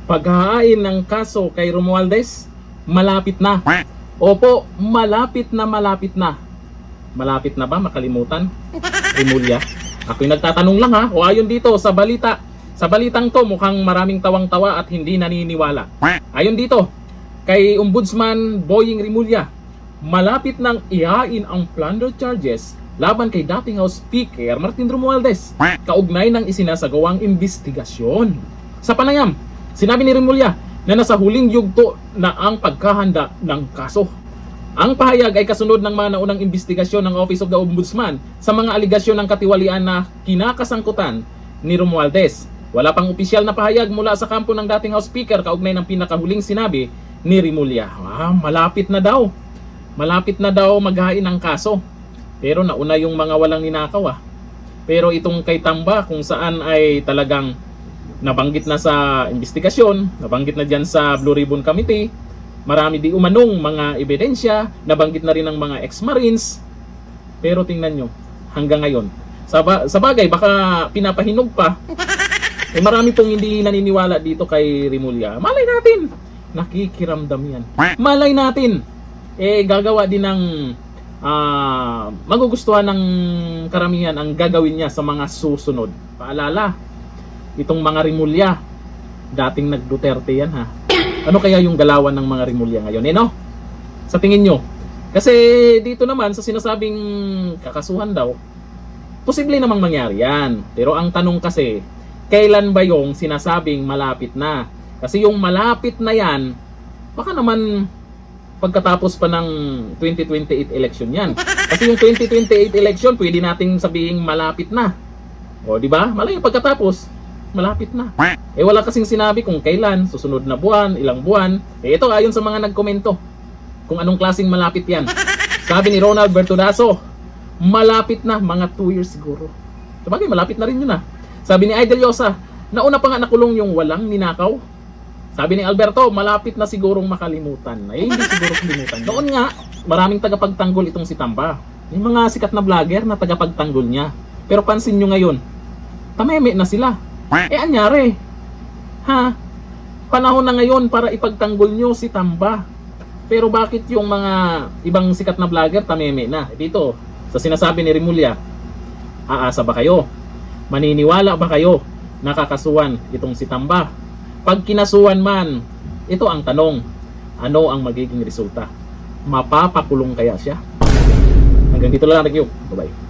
Paghahain ng kaso kay Romualdez, malapit na. Opo, malapit na malapit na. Malapit na ba makalimutan? Rimulya? Ako'y nagtatanong lang ha, o ayon dito sa balita. Sa balitang to mukhang maraming tawang-tawa at hindi naniniwala. Ayon dito, kay Ombudsman Boying Rimulya, malapit nang ihain ang plunder charges laban kay dating House Speaker Martin Romualdez kaugnay ng isinasagawang investigasyon. Sa panayam, sinabi ni Rimulya na nasa huling yugto na ang pagkahanda ng kaso. Ang pahayag ay kasunod ng mga naunang investigasyon ng Office of the Ombudsman sa mga aligasyon ng katiwalian na kinakasangkutan ni Romualdez. Wala pang opisyal na pahayag mula sa kampo ng dating House Speaker kaugnay ng pinakahuling sinabi ni Rimulya. Malapit na daw. Malapit na daw maghain ng kaso. Pero nauna yung mga walang ninakaw. Pero itong kay Tamba kung saan ay talagang nabanggit na sa investigasyon, nabanggit na dyan sa Blue Ribbon Committee, marami di umanong mga ebidensya, nabanggit na rin ng mga ex-marines. Pero tingnan nyo, hanggang ngayon, sa bagay, baka pinapahinog pa. Marami pong hindi naniniwala dito kay Rimulya. Malay natin, nakikiramdam yan. Malay natin, gagawa din ng magugustuhan ng karamihan ang gagawin niya sa mga susunod. Paalala, itong mga Rimulya, dating nag-Duterte yan ha. Ano kaya yung galawan ng mga Rimulya ngayon? No? Sa tingin nyo? Kasi dito naman sa sinasabing kakasuhan daw, posible namang mangyari yan. Pero ang tanong kasi, kailan ba yung sinasabing malapit na? Kasi yung malapit na yan, baka naman pagkatapos pa ng 2028 election yan. Kasi yung 2028 election, pwede nating sabihin malapit na. O di ba? Malay pagkatapos, malapit na. Wala kasing sinabi kung kailan, susunod na buwan, ilang buwan. Ito ayon sa mga nagkomento kung anong klaseng malapit yan. Sabi ni Ronald Bertudaso, malapit na, mga 2 years siguro. Sabagay, malapit na rin yun. Sabi ni Idol Yosa, nauna pa nga nakulong yung walang ninakaw. Sabi ni Alberto, malapit na sigurong makalimutan. Hindi siguro kalimutan. Noon nga, maraming tagapagtanggol itong si Tamba. Yung mga sikat na vlogger na tagapagtanggol niya. Pero pansin nyo ngayon, tameme na sila. Anyari? Panahon na ngayon para ipagtanggol nyo si Tamba. Pero bakit yung mga ibang sikat na vlogger tameme na? Dito, sa sinasabi ni Rimulya, aasa ba kayo? Maniniwala ba kayo nakakasuhan itong si Tamba? Pag kinasuhan man, ito ang tanong, ano ang magiging resulta? Mapapakulong kaya siya? Hanggang dito lang, thank you. Bye-bye.